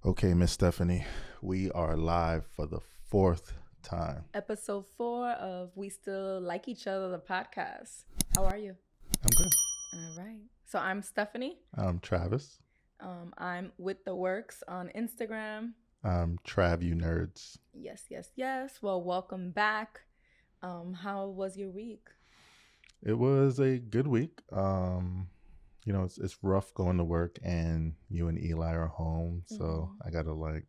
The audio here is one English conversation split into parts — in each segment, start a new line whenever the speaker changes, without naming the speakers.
Okay, Miss Stephanie, we are live for the fourth time.
Episode 4 of We Still Like Each Other, the podcast. How are you?
I'm good.
All right. So I'm Stephanie.
I'm Travis.
I'm with the works on Instagram.
I'm Trav, you nerds.
Yes. Well, welcome back. How was your week?
It was a good week. It's rough going to work and you and Eli are home. So I got to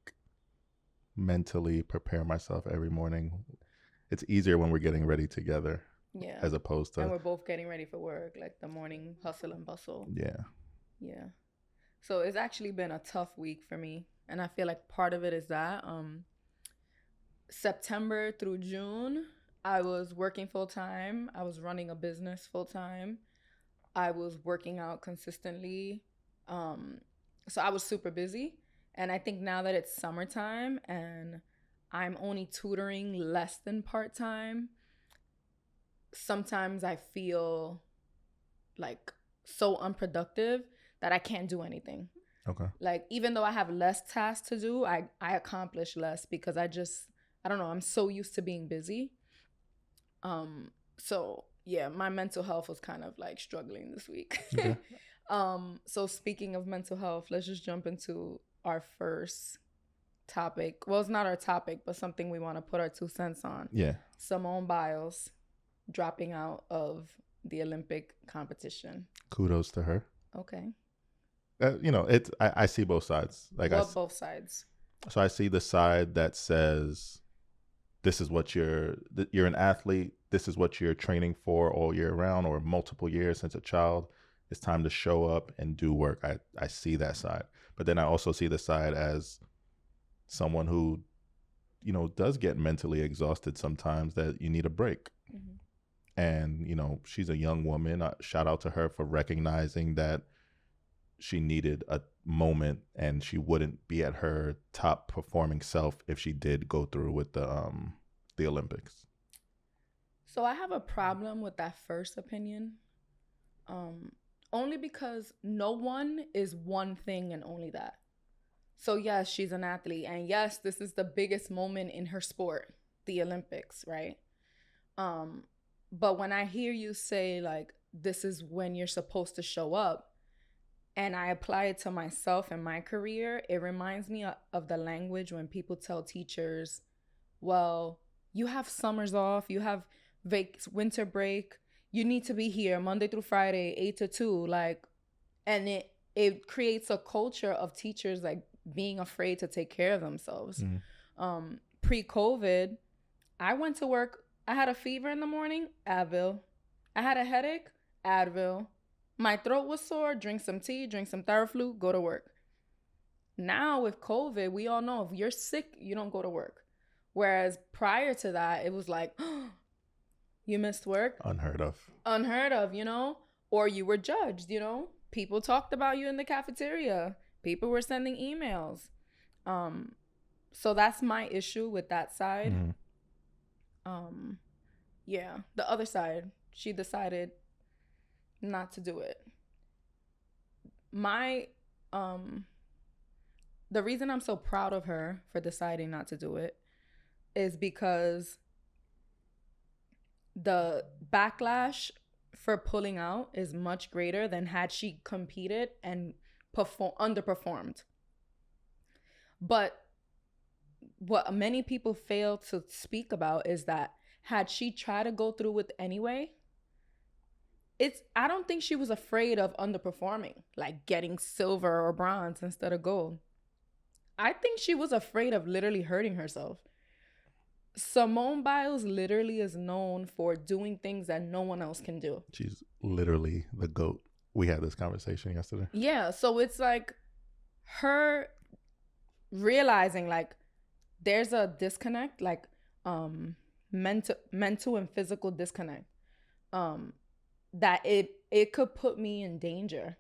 mentally prepare myself every morning. It's easier when we're getting ready together.
Yeah.
As opposed to.
And we're both getting ready for work, like the morning hustle and bustle.
Yeah.
So it's actually been a tough week for me. And I feel like part of it is that September through June, I was working full time. I was running a business full time. I was working out consistently. So I was super busy. And I think now that it's summertime and I'm only tutoring less than part-time, sometimes I feel like so unproductive that I can't do anything.
Okay.
Like, even though I have less tasks to do, I accomplish less because I don't know, I'm so used to being busy. So yeah, my mental health was kind of like struggling this week.
Okay.
So speaking of mental health, let's just jump into our first topic. Well, it's not our topic, but something we want to put our 2 cents on.
Yeah.
Simone Biles dropping out of the Olympic competition.
Kudos to her.
Okay.
I see both sides.
Both sides?
So I see the side that says, this is what you're an athlete. This is what you're training for all year round or multiple years since a child. It's time to show up and do work. I see that side. But then I also see the side as someone who, does get mentally exhausted sometimes, that you need a break. Mm-hmm. And, she's a young woman. Shout out to her for recognizing that she needed a moment and she wouldn't be at her top performing self if she did go through with the Olympics.
So I have a problem with that first opinion. Only because no one is one thing and only that. So yes, she's an athlete. And yes, this is the biggest moment in her sport, the Olympics, right? But when I hear you say, like, this is when you're supposed to show up, and I apply it to myself and my career, it reminds me of the language when people tell teachers, well, you have summers off, you have winter break, you need to be here Monday through Friday, 8 to 2, and it creates a culture of teachers like being afraid to take care of themselves. Mm-hmm. Pre-COVID, I went to work. I had a fever in the morning, Advil. I had a headache, Advil. My throat was sore, drink some tea, drink some Theraflu, go to work. Now with COVID, we all know if you're sick, you don't go to work. Whereas prior to that, it was like, you missed work?
Unheard of,
or you were judged, People talked about you in the cafeteria. People were sending emails. So that's my issue with that side. Mm-hmm. Yeah, the other side, she decided not to do it. The reason I'm so proud of her for deciding not to do it is because the backlash for pulling out is much greater than had she competed and underperformed. But what many people fail to speak about is that had she tried to go through with anyway, I don't think she was afraid of underperforming, like getting silver or bronze instead of gold. I think she was afraid of literally hurting herself. Simone Biles literally is known for doing things that no one else can do.
She's literally the GOAT. We had this conversation yesterday.
Yeah, so it's like her realizing like there's a disconnect, like mental and physical disconnect. That it could put me in danger.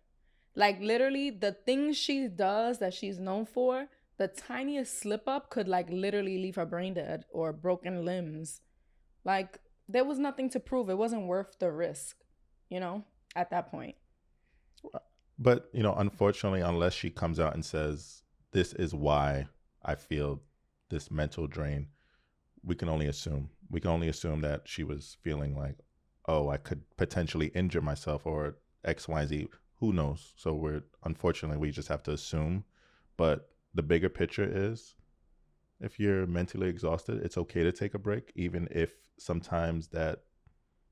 Like literally the things she does that she's known for, the tiniest slip up could like literally leave her brain dead or broken limbs. Like there was nothing to prove. It wasn't worth the risk, at that point.
But, unfortunately, unless she comes out and says, this is why I feel this mental drain. We can only assume that she was feeling like, oh, I could potentially injure myself or X, Y, Z. Who knows? So we just have to assume. But the bigger picture is, if you're mentally exhausted, it's okay to take a break, even if sometimes that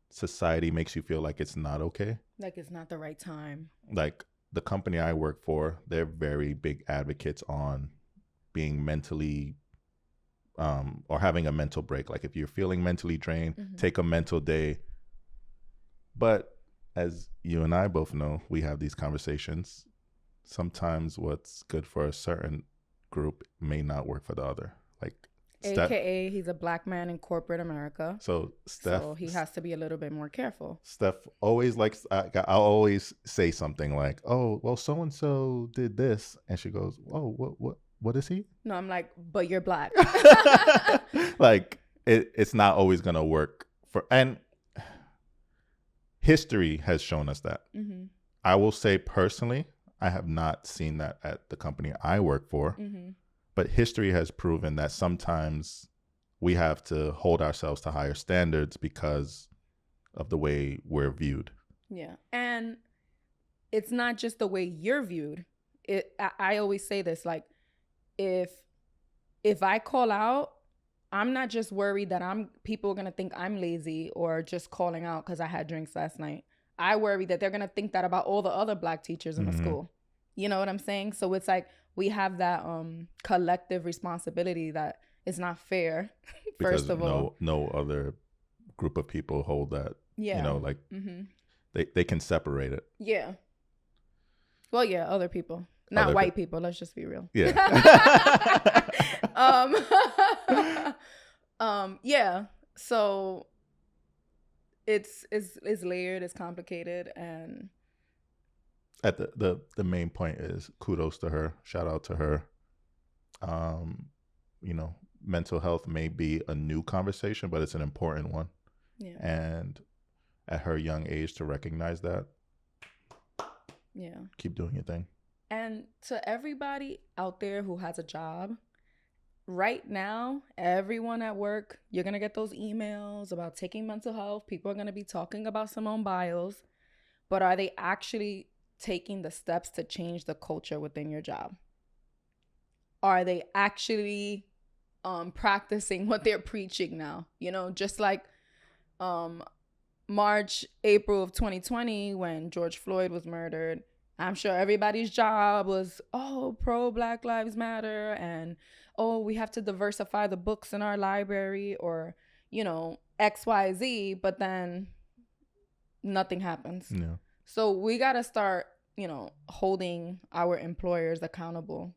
society makes you feel like it's not okay.
Like it's not the right time.
Like the company I work for, they're very big advocates on being mentally or having a mental break. Like if you're feeling mentally drained, take a mental day. But as you and I both know, we have these conversations. Sometimes what's good for a certain group may not work for the other. Like
AKA he's a black man in corporate America.
So
he has to be a little bit more careful.
Steph always likes, I'll always say something like, oh, well, so-and-so did this. And she goes, oh, what is he?
No, I'm like, but you're black.
Like it's not always going to work and history has shown us that. I will say personally, I have not seen that at the company I work for, but history has proven that sometimes we have to hold ourselves to higher standards because of the way we're viewed.
Yeah. And it's not just the way you're viewed. I always say this, like, if I call out, I'm not just worried that people are going to think I'm lazy or just calling out because I had drinks last night. I worry that they're going to think that about all the other black teachers in the school. You know what I'm saying? So it's like we have that collective responsibility that is not fair.
Because
first of all,
no other group of people hold that.
Yeah.
You know, like they can separate it.
Yeah. Well, yeah, other people. Not white people. Let's just be real.
Yeah.
Yeah. So it's layered, it's complicated, and
at the main point is kudos to her. Shout out to her. You know, mental health may be a new conversation, but it's an important one.
Yeah.
And at her young age to recognize that.
Yeah.
Keep doing your thing.
And to everybody out there who has a job, right now, everyone at work, you're going to get those emails about taking mental health. People are going to be talking about Simone Biles. But are they actually taking the steps to change the culture within your job? Are they actually practicing what they're preaching now? You know, just like March, April of 2020, when George Floyd was murdered, I'm sure everybody's job was, pro Black Lives Matter, and, we have to diversify the books in our library, or, you know, XYZ, but then nothing happens.
Yeah. So
we got to start, you know, holding our employers accountable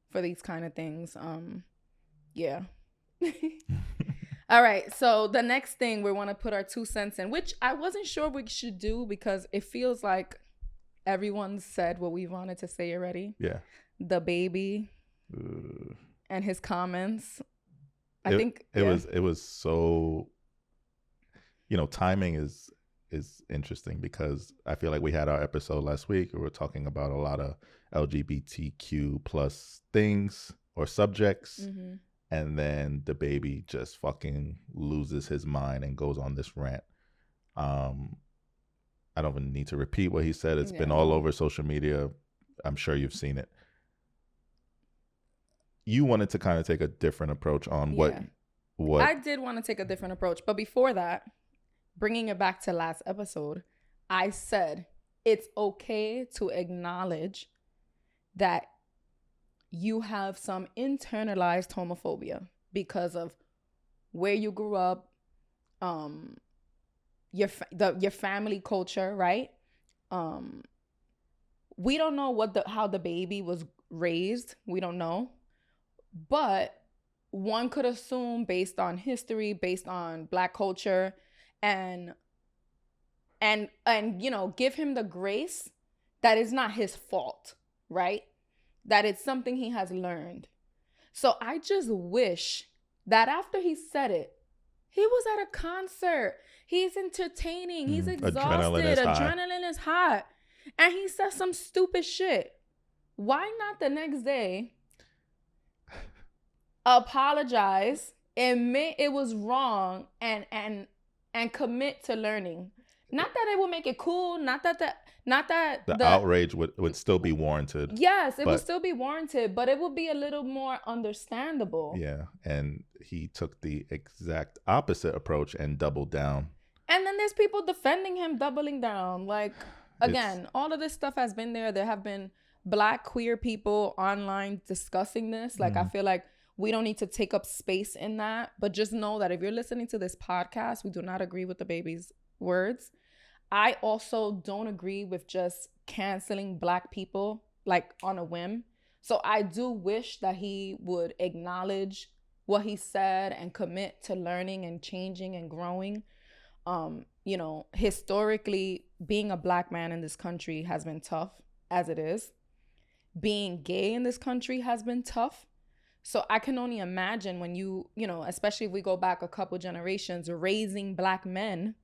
for these kind of things. Yeah. All right. So the next thing we want to put our 2 cents in, which I wasn't sure we should do because it feels like everyone said what we wanted to say already.
Yeah.
DaBaby and his comments. I think
it was so, you know, timing is interesting because I feel like we had our episode last week. We were talking about a lot of LGBTQ plus things or subjects. And then DaBaby just fucking loses his mind and goes on this rant. I don't even need to repeat what he said. It's been all over social media. I'm sure you've seen it. You wanted to kind of take a different approach on what I
did want to take a different approach. But before that, bringing it back to last episode, I said it's okay to acknowledge that you have some internalized homophobia because of where you grew up, your family culture, right? We don't know how DaBaby was raised. We don't know. But one could assume based on history, based on Black culture, and you know, give him the grace that it's not his fault, right? That it's something he has learned. So I just wish that after he said it, he was at a concert. He's entertaining. He's exhausted. Adrenaline is hot. And he says some stupid shit. Why not the next day apologize, admit it was wrong, and commit to learning. Not that it will make it cool. Not that
the outrage would still be warranted.
Yes, it would still be warranted, but it would be a little more understandable.
Yeah, and he took the exact opposite approach and doubled down.
And then there's people defending him, doubling down. Like, again, all of this stuff has been there. There have been Black queer people online discussing this. Like, I feel like we don't need to take up space in that. But just know that if you're listening to this podcast, we do not agree with DaBaby's words. I also don't agree with just canceling Black people, like, on a whim. So I do wish that he would acknowledge what he said and commit to learning and changing and growing. You know, historically, being a Black man in this country has been tough as it is. Being gay in this country has been tough. So I can only imagine when you know, especially if we go back a couple generations, raising Black men.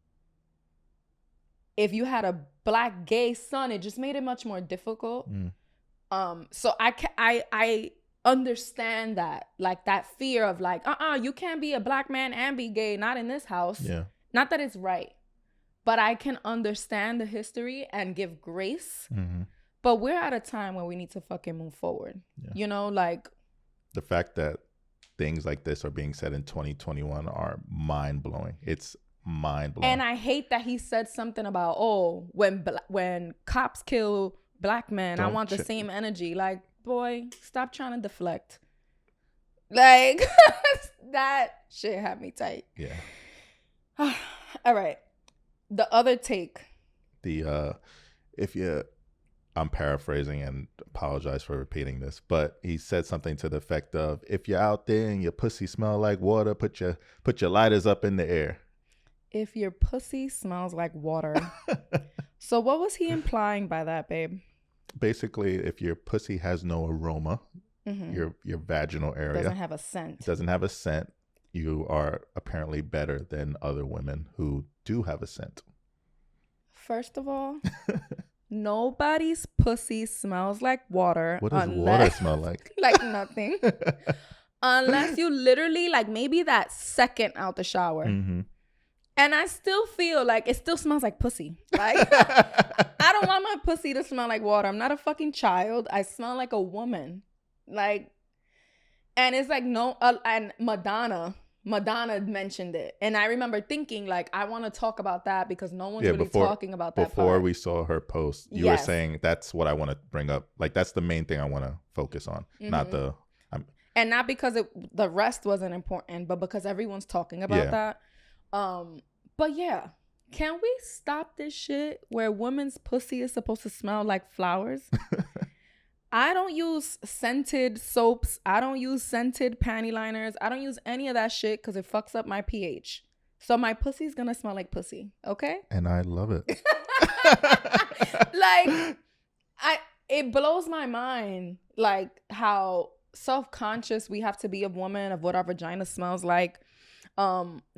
If you had a Black gay son, it just made it much more difficult. So I understand that, like, that fear of like, you can't be a Black man and be gay, not in this house.
Yeah.
Not that it's right, but I can understand the history and give grace. But we're at a time where we need to fucking move forward. Yeah. You know, like,
the fact that things like this are being said in 2021 are mind-blowing. It's mind-blowing.
And I hate that he said something about, when cops kill Black men, I want the same energy. Like, boy, stop trying to deflect. Like, that shit had me tight.
Yeah.
All right. The other take.
I'm paraphrasing and apologize for repeating this, but he said something to the effect of, if you're out there and your pussy smell like water, put your lighters up in the air.
If your pussy smells like water. So what was he implying by that, babe?
Basically, if your pussy has no aroma, your vaginal area
doesn't have a scent.
You are apparently better than other women who do have a scent.
First of all, nobody's pussy smells like water.
What does water smell like?
Like nothing. Unless you literally, like, maybe that second out the shower. And I still feel like it still smells like pussy. Like, I don't want my pussy to smell like water. I'm not a fucking child. I smell like a woman. Like, and it's like, no, and Madonna mentioned it. And I remember thinking, like, I want to talk about that because no one's really talking about that
Before
part.
we saw her post, you were saying that's what I want to bring up. Like, that's the main thing I want to focus on, not the...
and not because the rest wasn't important, but because everyone's talking about that. But yeah, can we stop this shit where women's pussy is supposed to smell like flowers? I don't use scented soaps. I don't use scented panty liners. I don't use any of that shit because it fucks up my pH. So my pussy's gonna smell like pussy, okay?
And I love it.
Like, it blows my mind, like, how self-conscious we have to be of women, of what our vagina smells like.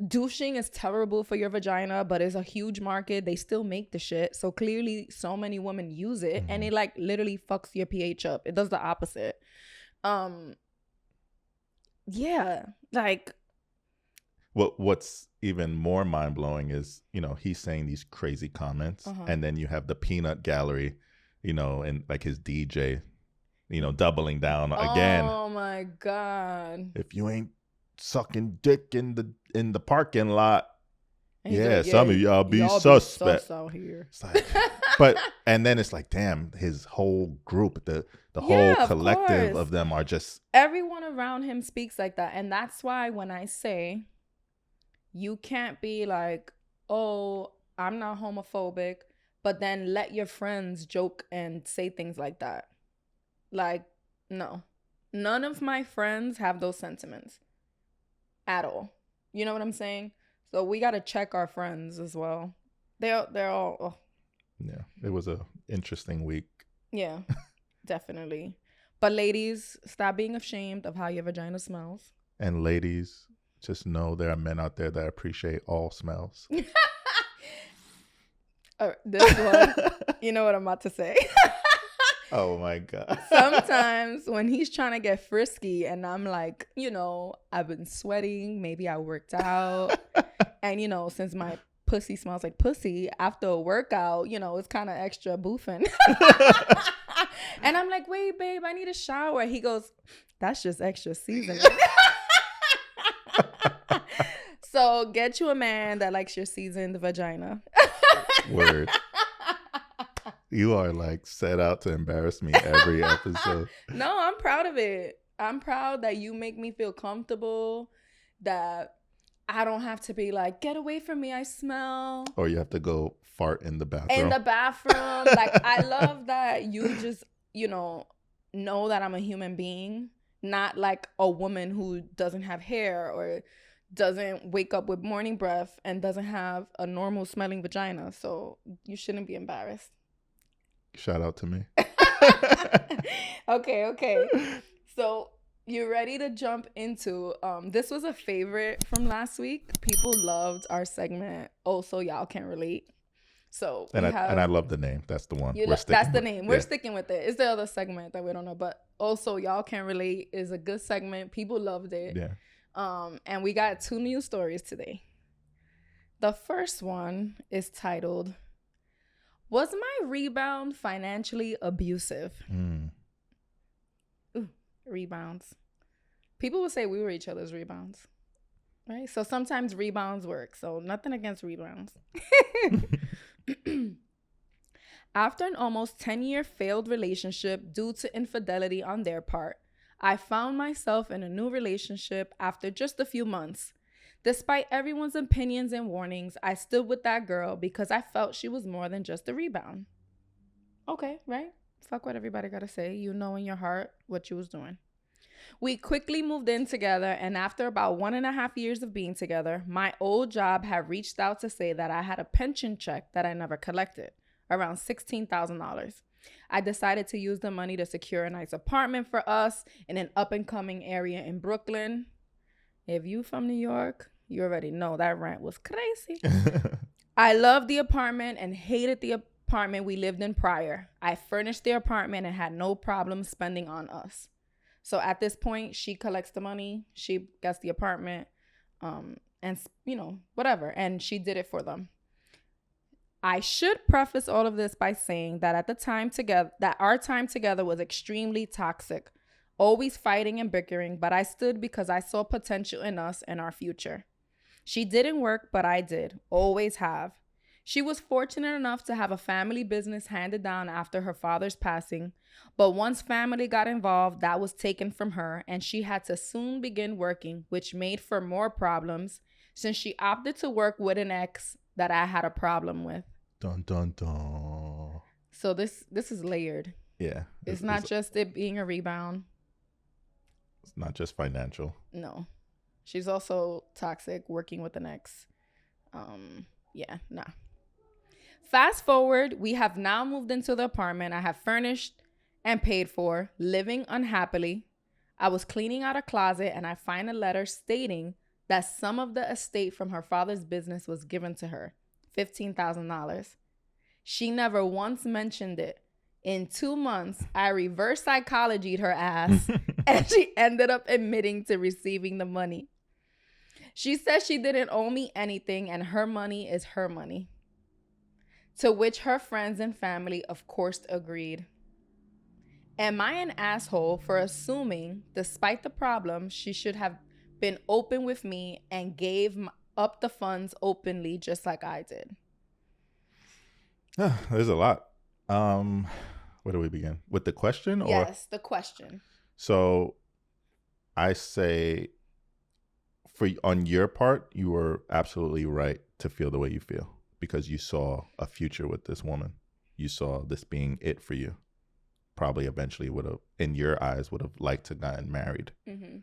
Douching is terrible for your vagina, but it's a huge market. They still make the shit, so clearly so many women use it, and it, like, literally fucks your pH up. It does the opposite. Yeah, like,
what's even more mind-blowing is, you know, he's saying these crazy comments, and then you have the peanut gallery, you know, and like his DJ, you know, doubling down again.
Oh my God.
If you ain't sucking dick in the parking lot, some of y'all be suspect
out here.
It's like, and then it's like, damn, his whole group, the whole collective of them are just,
everyone around him speaks like that. And that's why when I say, you can't be like, oh, I'm not homophobic, but then let your friends joke and say things like that. Like, no, none of my friends have those sentiments at all. You know what I'm saying? So we got to check our friends as well. They're all... Oh.
Yeah, it was a interesting week.
Yeah, definitely. But ladies, stop being ashamed of how your vagina smells.
And ladies, just know there are men out there that appreciate all smells.
This one, you know what I'm about to say.
Oh my God.
Sometimes when he's trying to get frisky and I'm like, I've been sweating, maybe I worked out. And, since my pussy smells like pussy after a workout, it's kind of extra boofing. And I'm like, wait, babe, I need a shower. He goes, that's just extra seasoning. So get you a man that likes your seasoned vagina.
Word. You are like set out to embarrass me every episode.
No, I'm proud of it. I'm proud that you make me feel comfortable, that I don't have to be like, get away from me, I smell.
Or you have to go fart in the bathroom.
In the bathroom. Like, I love that you just, know that I'm a human being, not like a woman who doesn't have hair or doesn't wake up with morning breath and doesn't have a normal smelling vagina. So you shouldn't be embarrassed.
Shout out to me.
Okay. So you ready to jump into this was a favorite from last week. People loved our segment. Also, y'all can relate. So
and I love the name. That's the one.
That's the name. We're sticking with it. It's the other segment that we don't know, but also y'all can relate is a good segment. People loved it.
Yeah.
And we got 2 news stories today. The first one is titled, "Was my rebound financially abusive?" Ooh, rebounds. People would say we were each other's rebounds, right? So sometimes rebounds work. So nothing against rebounds. After an almost 10-year failed relationship due to infidelity on their part, I found myself in a new relationship after just a few months. Despite everyone's opinions and warnings, I stood with that girl because I felt she was more than just a rebound. Okay, right? Fuck what everybody gotta say. You know in your heart what you was doing. We quickly moved in together, and after about 1.5 years of being together, my old job had reached out to say that I had a pension check that I never collected, around $16,000. I decided to use the money to secure a nice apartment for us in an up-and-coming area in Brooklyn. If you from New York, you already know that rent was crazy. I loved the apartment and hated the apartment we lived in prior. I furnished the apartment and had no problem spending on us. So at this point, she collects the money, she gets the apartment, and whatever. And she did it for them. I should preface all of this by saying that our time together was extremely toxic, always fighting and bickering, but I stood because I saw potential in us and our future. She didn't work, but I did, always have. She was fortunate enough to have a family business handed down after her father's passing, but once family got involved, that was taken from her, and she had to soon begin working, which made for more problems since she opted to work with an ex that I had a problem with.
Dun, dun, dun.
So this is layered.
Yeah.
It's not just it being a rebound.
It's not just financial.
No. She's also toxic, working with an ex. Nah. Fast forward, we have now moved into the apartment I have furnished and paid for, living unhappily. I was cleaning out a closet and I find a letter stating that some of the estate from her father's business was given to her, $15,000. She never once mentioned it. In 2 months, I reverse psychologied her ass and she ended up admitting to receiving the money. She says she didn't owe me anything and her money is her money. To which her friends and family, of course, agreed. Am I an asshole for assuming, despite the problem, she should have been open with me and gave up the funds openly just like I did?
There's a lot. Where do we begin? With the question?
Yes, the question.
So I say, on your part, you were absolutely right to feel the way you feel because you saw a future with this woman. You saw this being it for you. Probably eventually would have, in your eyes, would have liked to gotten married. Mm-hmm.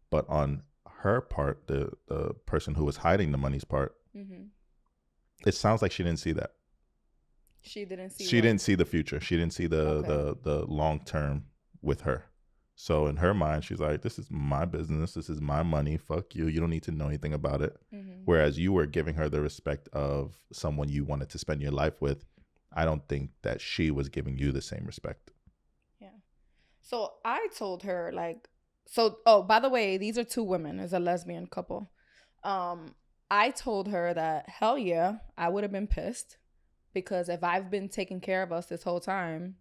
But on her part, the person who was hiding the money's part, it sounds like she didn't see that. She didn't see the future. She didn't see the long term with her. So in her mind, she's like, this is my business. This is my money. Fuck you. You don't need to know anything about it. Mm-hmm. Whereas you were giving her the respect of someone you wanted to spend your life with. I don't think that she was giving you the same respect.
So I told her, like, so, oh, by the way, these are two women. It's a lesbian couple. I told her that, hell yeah, I would have been pissed because if I've been taking care of us this whole time,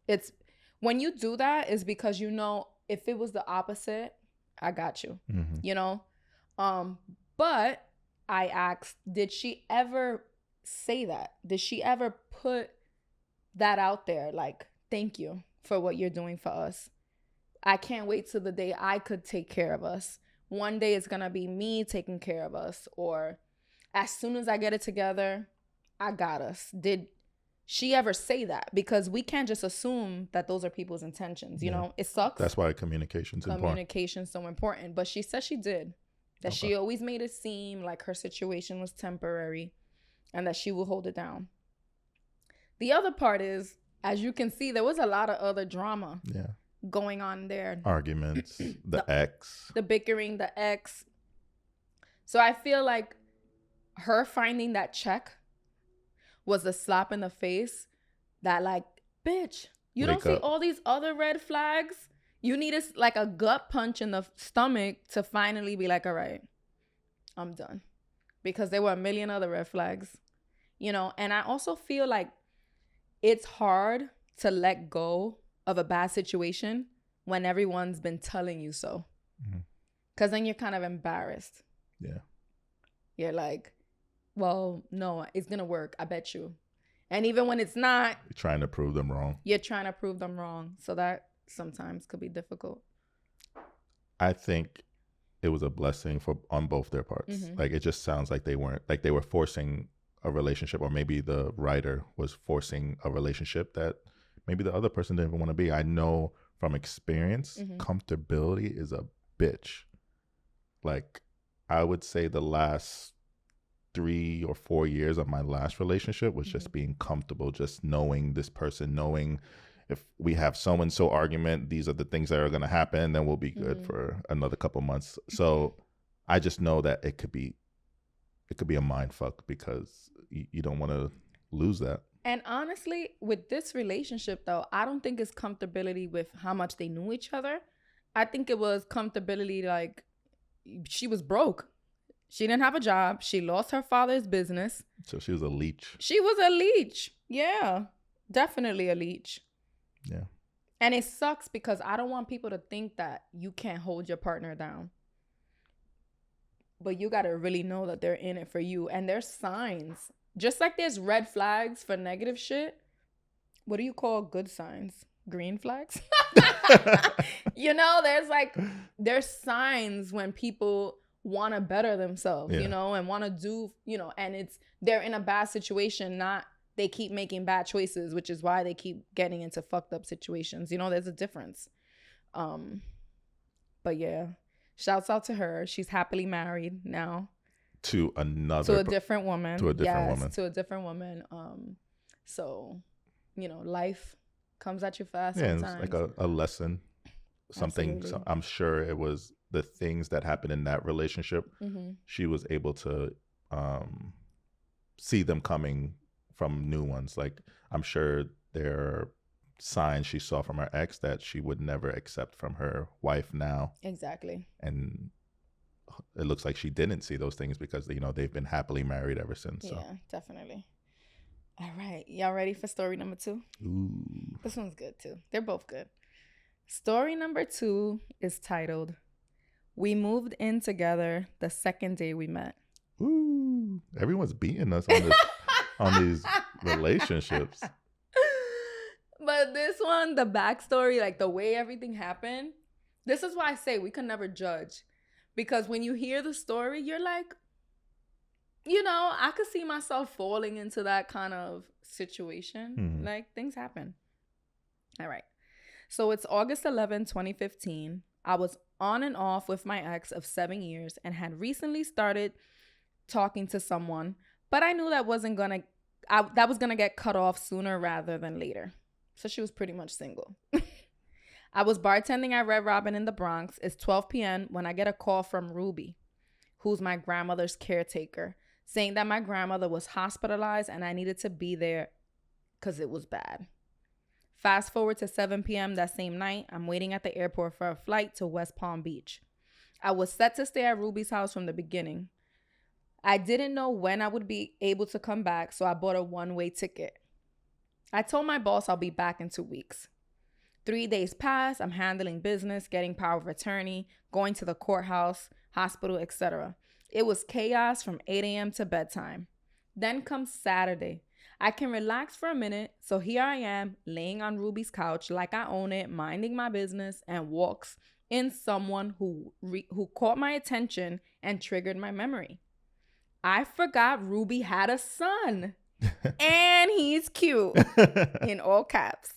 it's when you do that is because you know if it was the opposite, I got you,
Mm-hmm.
you know? But I asked, did she ever say that? Did she ever put that out there? Like, thank you for what you're doing for us. I can't wait till the day I could take care of us. One day it's going to be me taking care of us. Or as soon as I get it together, I got us. Did she ever say that? Because we can't just assume that those are people's intentions. You know, it sucks.
That's why communication's important.
Communication's so important. But she said she did. That she always made it seem like her situation was temporary and that she will hold it down. The other part is, as you can see, there was a lot of other drama going on there.
Arguments, the ex.
The bickering, the ex. So I feel like her finding that check was a slap in the face that, like, bitch, you don't see all these other red flags? You need like a gut punch in the stomach to finally be like, all right, I'm done. Because there were a million other red flags, you know? And I also feel like it's hard to let go of a bad situation when everyone's been telling you so. Because then you're kind of embarrassed.
Yeah.
You're like, well, no, it's going to work. I bet you. And even when it's not.
You're trying to prove them wrong.
You're trying to prove them wrong. So that sometimes could be difficult.
I think it was a blessing on both their parts. Like, it just sounds like they were forcing a relationship, or maybe the writer was forcing a relationship that maybe the other person didn't even want to be. I know from experience, comfortability is a bitch. Like, I would say the last 3 or 4 years of my last relationship was just being comfortable, just knowing this person, knowing if we have so-and-so argument, these are the things that are going to happen, then we'll be good for another couple months. So I just know that it could be a mind fuck because you don't want to lose that.
And honestly, with this relationship, though, I don't think it's comfortability with how much they knew each other. I think it was comfortability, like, she was broke. She didn't have a job. She lost her father's business.
So she was a leech.
She was a leech. Yeah, definitely a leech.
Yeah.
And it sucks because I don't want people to think that you can't hold your partner down. But you got to really know that they're in it for you. And there's signs. Just like there's red flags for negative shit. What do you call good signs? Green flags? You know, there's signs when people want to better themselves, you know, and want to do, you know, and they're in a bad situation, not they keep making bad choices, which is why they keep getting into fucked up situations. You know, there's a difference. But yeah, shouts out to her. She's happily married now.
To a different woman.
To a different woman. So, you know, life comes at you fast sometimes.
Yeah, it's like a lesson. Something.
Absolutely.
I'm sure it was the things that happened in that relationship. She was able to see them coming from new ones. Like, I'm sure there are signs she saw from her ex that she would never accept from her wife now.
Exactly.
And it looks like she didn't see those things because, you know, they've been happily married ever since. So.
Yeah, definitely. All right. Y'all ready for story number 2?
Ooh.
This one's good too. They're both good. Story number 2 is titled, "We moved in together the second day we met."
Ooh. Everyone's beating us on this on these relationships.
But this one, the backstory, like the way everything happened, this is why I say we can never judge. Because when you hear the story, you're like, you know, I could see myself falling into that kind of situation. Like, things happen. All right. So it's August 11, 2015. I was on and off with my ex of 7 years and had recently started talking to someone, but I knew that was going to get cut off sooner rather than later. So she was pretty much single. I was bartending at Red Robin in the Bronx. It's 12 p.m. when I get a call from Ruby, who's my grandmother's caretaker, saying that my grandmother was hospitalized and I needed to be there because it was bad. Fast forward to 7 p.m. that same night, I'm waiting at the airport for a flight to West Palm Beach. I was set to stay at Ruby's house from the beginning. I didn't know when I would be able to come back, so I bought a one-way ticket. I told my boss I'll be back in 2 weeks. 3 days pass, I'm handling business, getting power of attorney, going to the courthouse, hospital, etc. It was chaos from 8 a.m. to bedtime. Then comes Saturday. I can relax for a minute, so here I am, laying on Ruby's couch like I own it, minding my business, and walks in someone who caught my attention and triggered my memory. I forgot Ruby had a son, and he's cute, in all caps.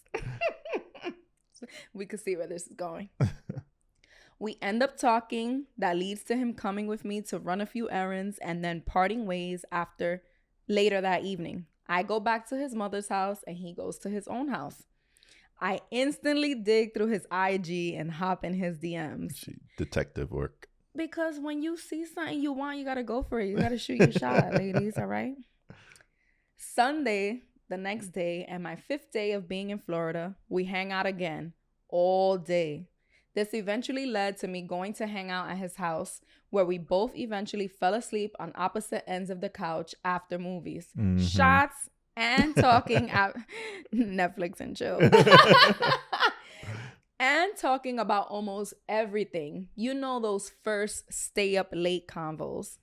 We can see where this is going. We end up talking. That leads to him coming with me to run a few errands and then parting ways later that evening. I go back to his mother's house and he goes to his own house. I instantly dig through his IG and hop in his DMs.
Detective work.
Because when you see something you want, you got to go for it. You got to shoot your shot, ladies, all right? Sunday, the next day, and my 5th day of being in Florida, we hang out again all day. This eventually led to me going to hang out at his house, where we both eventually fell asleep on opposite ends of the couch after movies. Mm-hmm. Shots and talking at Netflix and chill. And talking about almost everything. You know, those first stay up late convos.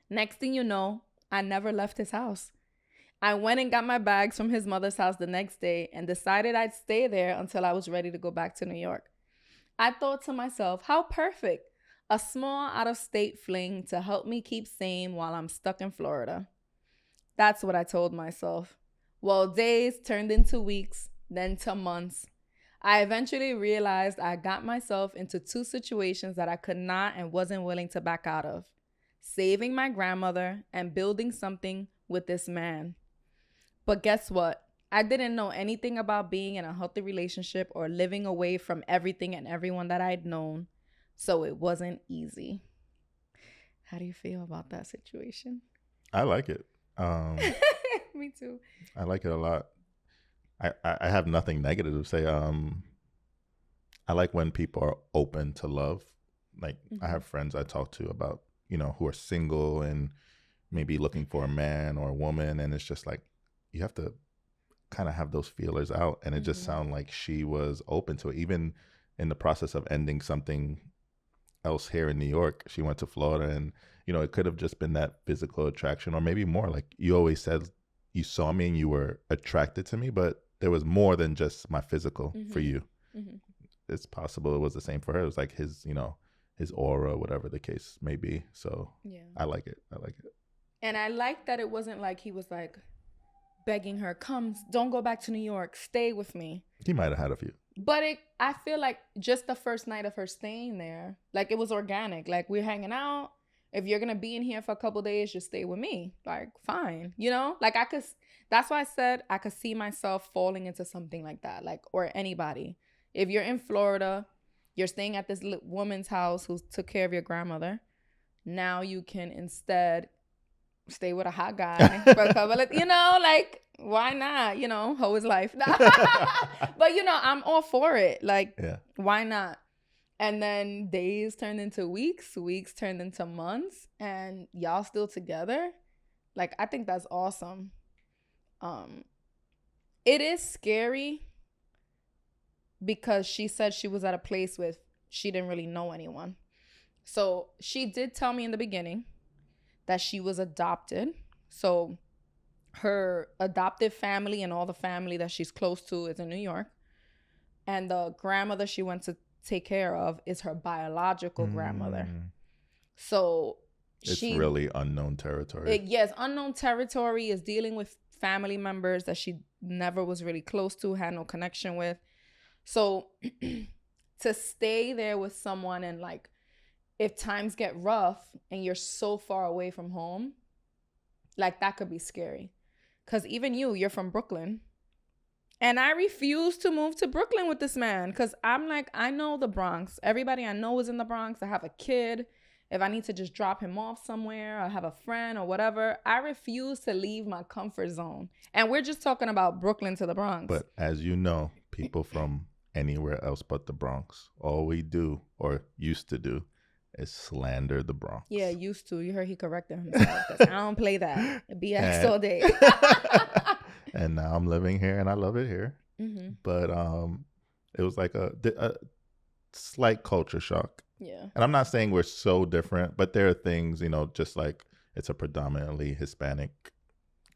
Next thing you know, I never left his house. I went and got my bags from his mother's house the next day and decided I'd stay there until I was ready to go back to New York. I thought to myself, how perfect. A small out-of-state fling to help me keep sane while I'm stuck in Florida. That's what I told myself. Well, days turned into weeks, then to months. I eventually realized I got myself into 2 situations that I could not and wasn't willing to back out of. Saving my grandmother and building something with this man. But guess what? I didn't know anything about being in a healthy relationship or living away from everything and everyone that I'd known. So it wasn't easy. How do you feel about that situation?
I like it.
Me too.
I like it a lot. I have nothing negative to say. I like when people are open to love. Like, I have friends I talk to about, who are single and maybe looking for a man or a woman. And it's just like, you have to kind of have those feelers out. And it just sounded like she was open to it. Even in the process of ending something else here in New York, she went to Florida, and, it could have just been that physical attraction, or maybe more. Like you always said, you saw me and you were attracted to me, but there was more than just my physical for you. It's possible it was the same for her. It was like his, his aura, whatever the case may be. So yeah, I like it.
And I like that it wasn't like he was like begging her, come, don't go back to New York, stay with me.
He might have had a few.
But I feel like just the first night of her staying there, like it was organic. Like, we're hanging out. If you're going to be in here for a couple days, just stay with me. Like, fine. Like that's why I said I could see myself falling into something like that. Like, or anybody. If you're in Florida, you're staying at this woman's house who took care of your grandmother. Now you can instead stay with a hot guy for a couple of, like, why not? Hoe is life. But, I'm all for it. Like, yeah. Why not? And then days turned into weeks turned into months, and y'all still together. Like, I think that's awesome. It is scary because she said she was at a place with, she didn't really know anyone. So she did tell me in the beginning that she was adopted. So her adoptive family and all the family that she's close to is in New York. And the grandmother she went to take care of is her biological grandmother. So
it's really unknown territory.
Yes, unknown territory, is dealing with family members that she never was really close to, had no connection with. So to stay there with someone, and like, if times get rough and you're so far away from home, like, that could be scary. Because even you're from Brooklyn. And I refuse to move to Brooklyn with this man, because I'm like, I know the Bronx. Everybody I know is in the Bronx. I have a kid. if I need to just drop him off somewhere or have a friend or whatever, I refuse to leave my comfort zone. And we're just talking about Brooklyn to the Bronx.
But as you know, people from anywhere else but the Bronx, all we do or used to do is slander the Bronx.
Yeah, used to. You heard he corrected himself. 'Cause I don't play that. BX all day.
And now I'm living here and I love it here.
Mm-hmm.
But it was like a slight culture shock.
Yeah.
And I'm not saying we're so different, but there are things, you know, just like it's a predominantly Hispanic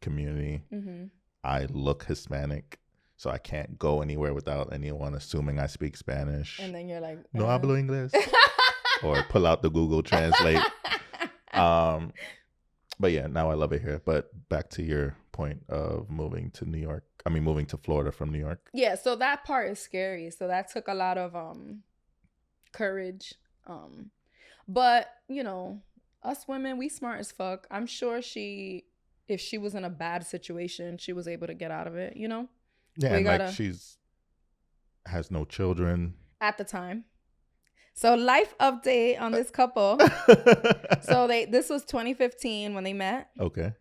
community.
Mm-hmm.
I look Hispanic, so I can't go anywhere without anyone assuming I speak Spanish.
And then you're like,
no hablo inglés. Or pull out the Google Translate. But yeah, now I love it here. But back to your point of moving to Florida from New York.
Yeah, so that part is scary. So that took a lot of courage. But, you know, us women, we smart as fuck. I'm sure if she was in a bad situation, she was able to get out of it, you know?
Yeah, and like has no children.
At the time. So life update on this couple. So this was 2015 when they met.
Okay.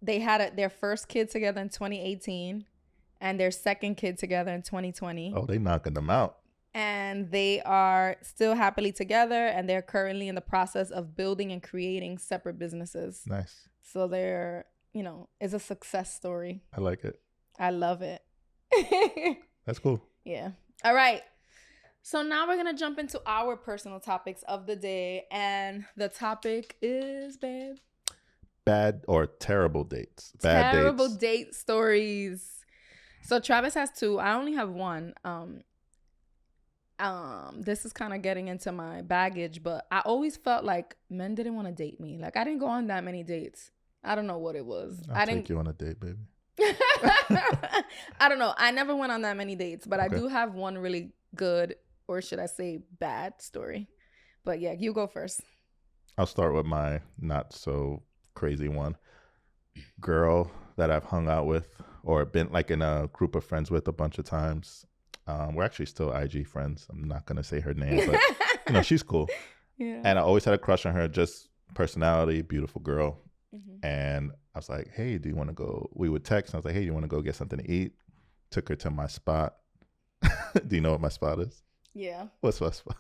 They had their first kid together in 2018 and their second kid together in 2020.
Oh, they knocking them out.
And they are still happily together, and they're currently in the process of building and creating separate businesses.
Nice.
So they're, you know, it's a success story.
I like it.
I love it.
That's cool.
Yeah. All right. So now we're going to jump into our personal topics of the day. And the topic is, babe,
bad or terrible dates. Bad
terrible
dates.
Date stories. So Travis has two. I only have one. This is kind of getting into my baggage, but I always felt like men didn't want to date me. Like I didn't go on that many dates. I don't know what it was.
I'll take you on a date, baby.
I don't know. I never went on that many dates, but
Okay.
I do have one really good, or should I say bad story. But yeah, you go first.
I'll start with my not so crazy one. Girl that I've hung out with or been like in a group of friends with a bunch of times. We're actually still IG friends. I'm not going to say her name, but you know, she's cool.
Yeah.
And I always had a crush on her, just personality, beautiful girl.
Mm-hmm.
And I was like, hey, do you want to go? We would text. And I was like, hey, you want to go get something to eat? Took her to my spot. Do you know what my spot is?
Yeah.
What's my spot?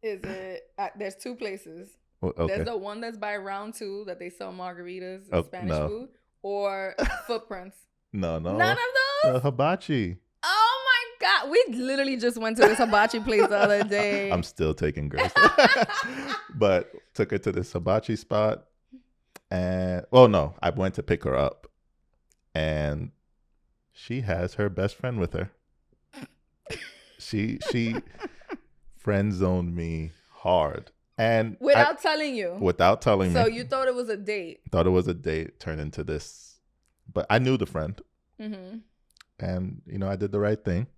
Is it? There's two places.
Well, okay.
There's the one that's by Round 2 that they sell margaritas and Spanish food, or Footprints.
No.
None of those?
Hibachi.
Oh my God. We literally just went to this hibachi place the other day.
I'm still taking Grace. But took her to this hibachi spot. And, well, no, I went to pick her up. And she has her best friend with her. She friend zoned me hard. And
without telling you.
Without telling me.
So you thought it was a date.
Thought it was a date, turned into this. But I knew the friend.
Mm-hmm.
And, you know, I did the right thing.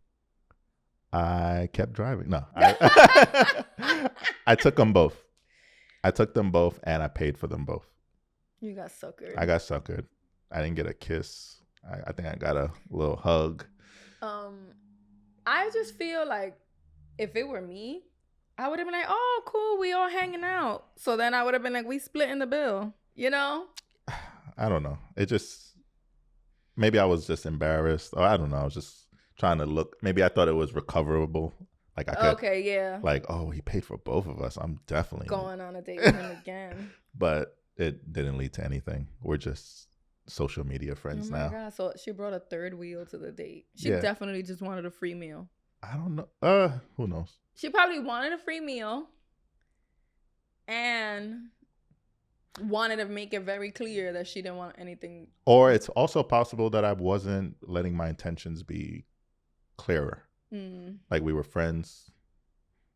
I kept driving. No. I took them both. I took them both and I paid for them both.
You got suckered.
I got suckered. I didn't get a kiss. I think I got a little hug.
I just feel like if it were me, I would have been like, oh, cool, we all hanging out. So then I would have been like, we splitting the bill, you know?
I don't know. It just, maybe I was just embarrassed. Or I don't know. I was just trying to look. Maybe I thought it was recoverable. Like I could.
Okay, yeah.
Like, oh, he paid for both of us. I'm definitely
going on a date with him again.
But it didn't lead to anything. We're just social media friends now.
Oh my God. So she brought a third wheel to the date. She
Yeah.
definitely just wanted a free meal.
I don't know. Who knows?
She probably wanted a free meal and wanted to make it very clear that she didn't want anything.
Or it's also possible that I wasn't letting my intentions be clearer. Like we were friends.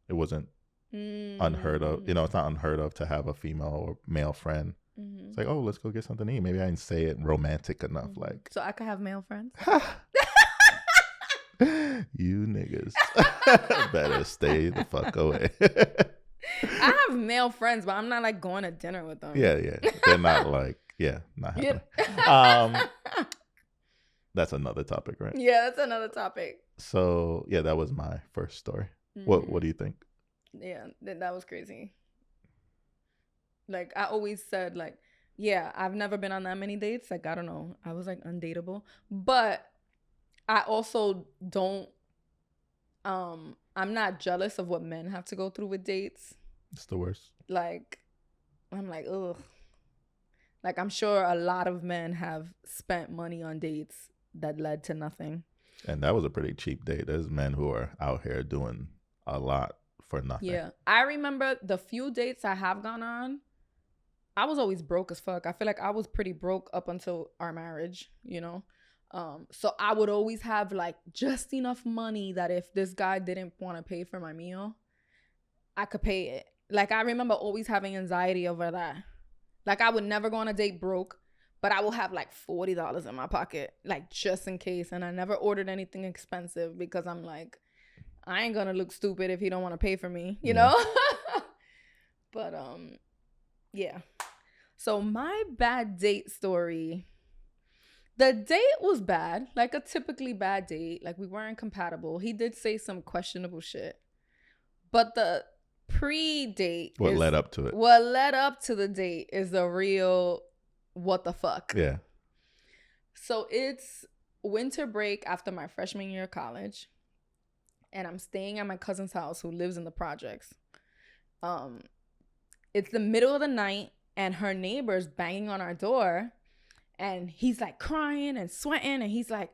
It wasn't unheard of. You know, it's not unheard of to have a female or male friend. It's like, oh, let's go get something to eat. Maybe I didn't say it romantic enough. Like,
so I could have male friends.
You niggas better stay the fuck away.
I have male friends, but I'm not like going to dinner with them.
Yeah. They're not like, not happening. That's another topic, right?
Yeah, that's another topic.
So yeah, that was my first story. What do you think?
Yeah, that was crazy. Like, I always said, like, yeah, I've never been on that many dates. Like, I don't know. I was, like, undateable. But I also don't, I'm not jealous of what men have to go through with dates.
It's the worst.
Like, I'm like, ugh. Like, I'm sure a lot of men have spent money on dates that led to nothing.
And that was a pretty cheap date. There's men who are out here doing a lot for nothing.
Yeah. I remember the few dates I have gone on, I was always broke as fuck. I feel like I was pretty broke up until our marriage, you know? So I would always have, like, just enough money that if this guy didn't want to pay for my meal, I could pay it. Like, I remember always having anxiety over that. Like, I would never go on a date broke, but I will have like $40 in my pocket, like, just in case. And I never ordered anything expensive because I'm like, I ain't gonna look stupid if he don't want to pay for me, you know? But yeah. So my bad date story. The date was bad, like a typically bad date. Like, we weren't compatible. He did say some questionable shit. But the pre-date,
what led up to it?
What led up to the date is the real what the fuck.
Yeah.
So it's winter break after my freshman year of college, and I'm staying at my cousin's house who lives in the projects. It's the middle of the night, and her neighbor's banging on our door, and he's like crying and sweating, and he's like,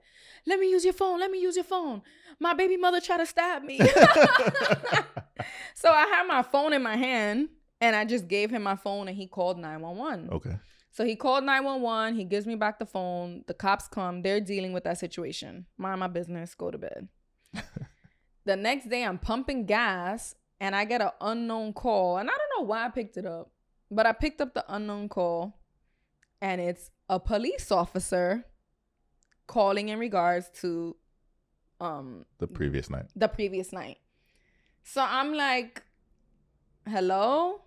let me use your phone, let me use your phone. My baby mother tried to stab me. So I had my phone in my hand, and I just gave him my phone, and he called 911.
Okay.
So he called 911. He gives me back the phone. The cops come. They're dealing with that situation. Mind my business. Go to bed. The next day, I'm pumping gas, and I get an unknown call. And I don't know why I picked it up, but I picked up the unknown call, and it's a police officer calling in regards to
the previous night.
The previous night. So I'm like, hello?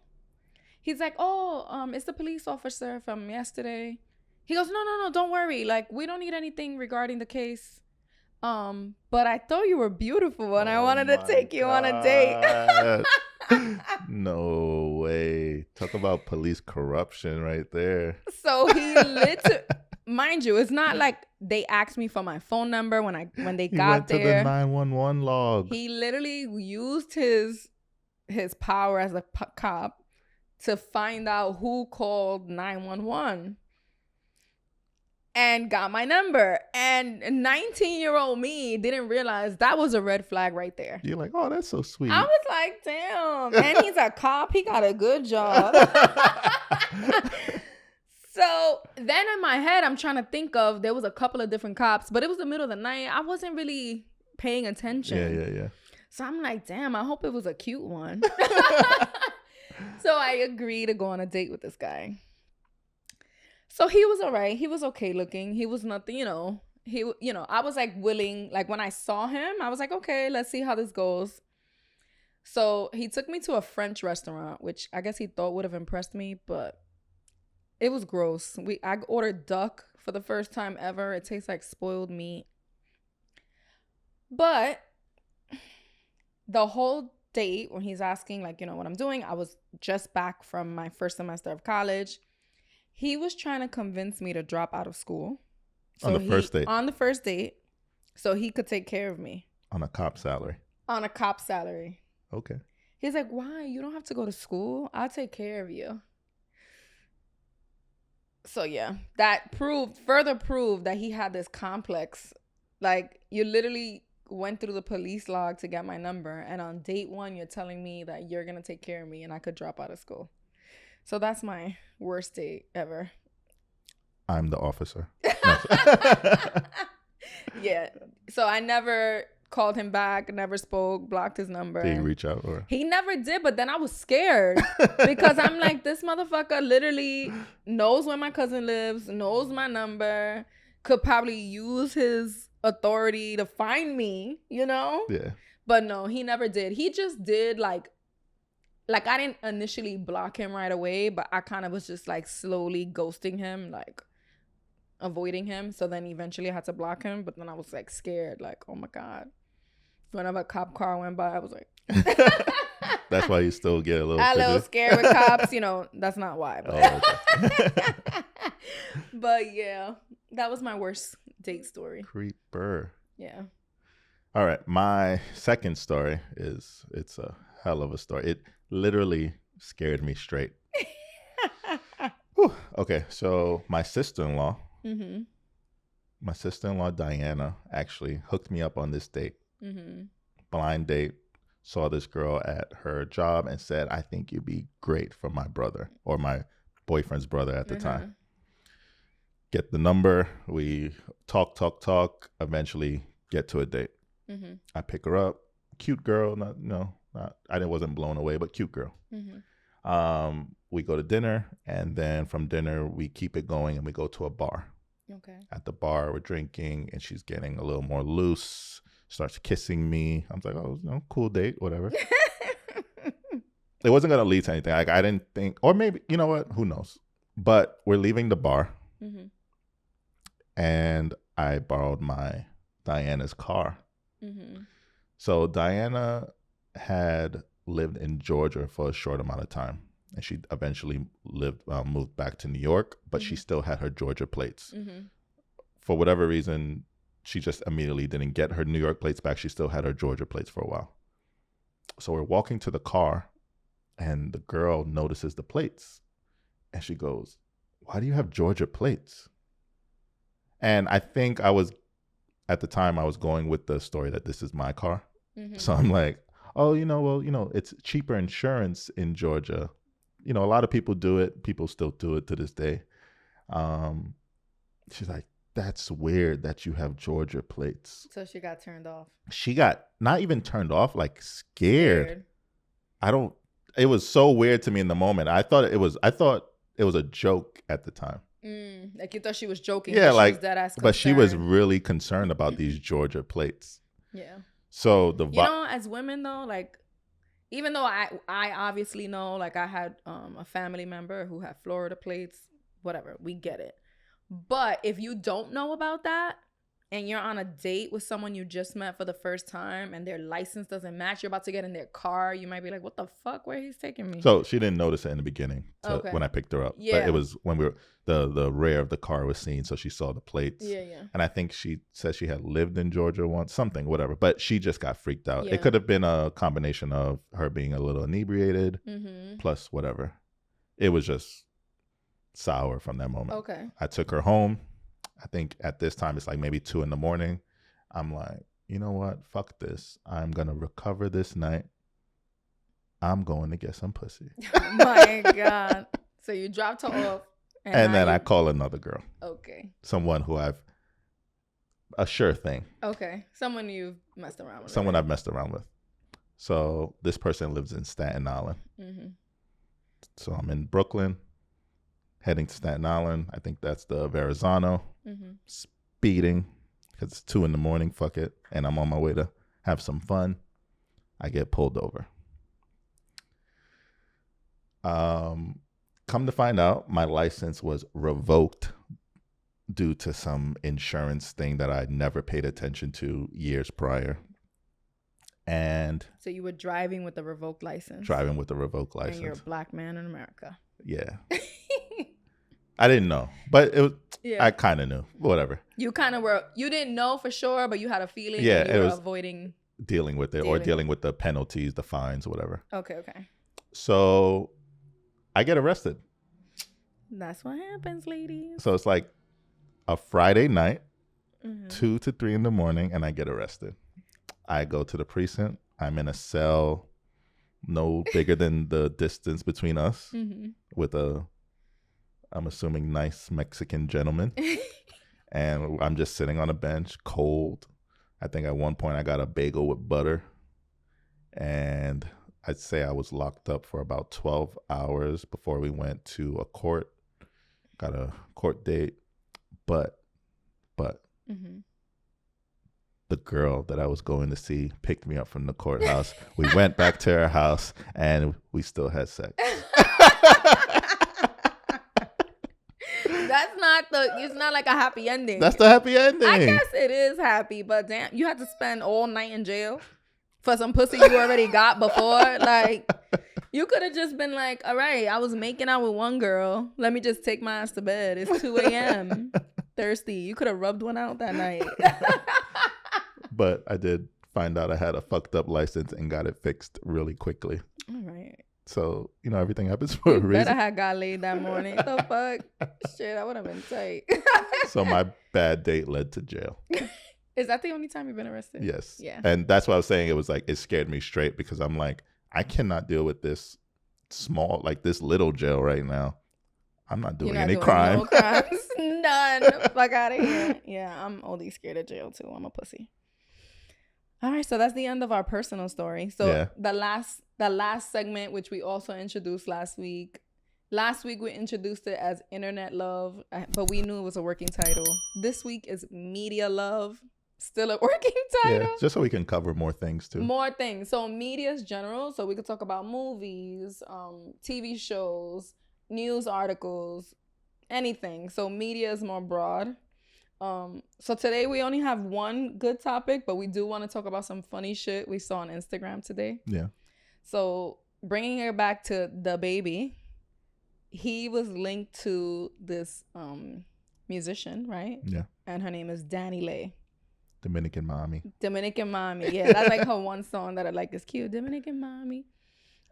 He's like, oh, it's the police officer from yesterday. He goes, no, don't worry. Like, we don't need anything regarding the case. But I thought you were beautiful, and I wanted to take you on a date.
No way. Talk about police corruption right there.
So he literally, mind you, it's not like they asked me for my phone number when they got there.
He went to the 911 log.
He literally used his power as a cop to find out who called 911 and got my number. And 19-year-old me didn't realize that was a red flag right there.
You're like, oh, that's so sweet.
I was like, damn. And he's a cop. He got a good job. So then in my head, I'm trying to think of, there was a couple of different cops, but it was the middle of the night. I wasn't really paying attention.
Yeah.
So I'm like, damn, I hope it was a cute one. So I agreed to go on a date with this guy. So he was all right. He was okay looking. He was nothing, I was like willing, like when I saw him, I was like, okay, let's see how this goes. So he took me to a French restaurant, which I guess he thought would have impressed me, but it was gross. I ordered duck for the first time ever. It tastes like spoiled meat. But the whole date, when he's asking, like, what I'm doing, I was just back from my first semester of college. He was trying to convince me to drop out of school. So
on the first date?
On the first date, so he could take care of me.
On a cop salary?
On a cop salary.
Okay.
He's like, why? You don't have to go to school. I'll take care of you. So yeah, that further proved that he had this complex. Like, you literally went through the police log to get my number, and on date 1 you're telling me that you're gonna take care of me and I could drop out of school. So that's my worst date ever.
I'm the officer.
Yeah. So I never called him back, never spoke, blocked his number.
Did he reach out? Or?
He never did, but then I was scared because I'm like, this motherfucker literally knows where my cousin lives, knows my number, could probably use his authority to find me, Yeah. But no, he never did. He just did like I didn't initially block him right away, but I kind of was just like slowly ghosting him, like avoiding him. So then eventually I had to block him, but then I was like scared, like, oh my God. Whenever a cop car went by, I was like,
That's why you still get a little
a little
fidgety?
scared with cops. You know, that's not why. But,
Okay.
but yeah, that was my worst date story.
Creeper.
Yeah.
All right. My second story it's a hell of a story. It literally scared me straight. Whew. Okay. So my sister-in-law Diana actually hooked me up on this date. Blind date. Saw this girl at her job and said, I think you'd be great for my brother, or my boyfriend's brother at the time. Get the number. We talk. Eventually get to a date. I pick her up. Cute girl. I wasn't blown away, but cute girl. We go to dinner, and then from dinner, we keep it going and we go to a bar.
Okay.
At the bar, we're drinking, and she's getting a little more loose, starts kissing me. I'm like, oh, cool date, whatever. It wasn't going to lead to anything. Like, I didn't think, or maybe, you know what? Who knows? But we're leaving the bar, and I borrowed my Diana's car. So Diana had lived in Georgia for a short amount of time, and she eventually moved back to New York, but she still had her Georgia plates. For whatever reason, she just immediately didn't get her New York plates back. She still had her Georgia plates for a while. So we're walking to the car, and the girl notices the plates, and she goes, "Why do you have Georgia plates?" And I think at the time I was going with the story that this is my car. So I'm like, oh, it's cheaper insurance in Georgia. A lot of people do it. People still do it to this day. She's like, that's weird that you have Georgia plates.
So she got turned off.
She got not even turned off, like scared. It was so weird to me in the moment. I thought it was a joke at the time.
Like you thought she was joking.
Yeah,
like, she was dead-ass concerned.
But she was really concerned about these Georgia plates.
Yeah.
So
as women though, like, even though I obviously know, like, I had a family member who had Florida plates, whatever, we get it. But if you don't know about that, and you're on a date with someone you just met for the first time, and their license doesn't match, you're about to get in their car, you might be like, what the fuck, where he's taking me?
So she didn't notice it in the beginning when I picked her up.
Yeah.
But it was when the rear of the car was seen, so she saw the plates.
Yeah.
And I think she said she had lived in Georgia once, something, whatever. But she just got freaked out.
Yeah.
It could have been a combination of her being a little inebriated, plus whatever. It was just sour from that moment.
Okay.
I took her home. I think at this time it's like maybe 2 a.m. I'm like, you know what? Fuck this. I'm going to recover this night. I'm going to get some pussy.
Oh my God. So you dropped her off.
And then I call another girl.
Okay.
Someone who a sure thing.
Okay. Someone you've messed around with.
Someone I've messed around with. So this person lives in Staten Island. So I'm in Brooklyn, heading to Staten Island. I think that's the Verrazano. Speeding because it's 2 a.m. Fuck it. And I'm on my way to have some fun. I get pulled over. Come to find out, my license was revoked due to some insurance thing that I never paid attention to years prior. And
so you were driving with a revoked license.
And
you're a black man in America.
Yeah. I didn't know, but it was. Yeah. I kind of knew. Whatever.
You kind of were. You didn't know for sure, but you had a feeling.
Yeah,
and you were avoiding
dealing with it, or dealing with the penalties, the fines, whatever.
Okay.
So I get arrested.
That's what happens, ladies.
So it's like a Friday night, 2 to 3 a.m, and I get arrested. I go to the precinct. I'm in a cell no bigger than the distance between us with I'm assuming, nice Mexican gentleman. And I'm just sitting on a bench, cold. I think at one point I got a bagel with butter. And I'd say I was locked up for about 12 hours before we went to a court. Got a court date. But the girl that I was going to see picked me up from the courthouse. We went back to her house, and we still had sex.
It's not like a happy ending.
That's the happy ending.
I guess it is happy, but damn, you had to spend all night in jail for some pussy you already got before. Like, you could have just been like, all right, I was making out with one girl. Let me just take my ass to bed. It's 2 a.m. Thirsty. You could have rubbed one out that night.
But I did find out I had a fucked up license and got it fixed really quickly.
All right.
So, everything happens for a reason.
Better have got laid that morning. The fuck? Shit, I would have been tight.
So my bad date led to jail.
Is that the only time you've been arrested?
Yes.
Yeah.
And that's why I was saying it was like, it scared me straight because I'm like, I cannot deal with this small, like this little jail right now. I'm not doing any crime.
No crimes. None. Fuck out of here. Yeah, I'm only scared of jail too. I'm a pussy. All right, so that's the end of our personal story. So
Yeah.
the last segment, which we also introduced last week. Last week we introduced it as Internet Love, but we knew it was a working title. This week is Media Love. Still a working title.
Yeah, just so we can cover more things too.
More things. So media is general. So we could talk about movies, TV shows, news articles, anything. So media is more broad. So today we only have one good topic, but we do want to talk about some funny shit we saw on Instagram today.
Yeah.
So bringing it back to DaBaby, he was linked to this musician, right?
Yeah.
And her name is Danny Lay.
Dominican mommy.
Yeah, that's like her one song that I like. Is cute. Dominican mommy.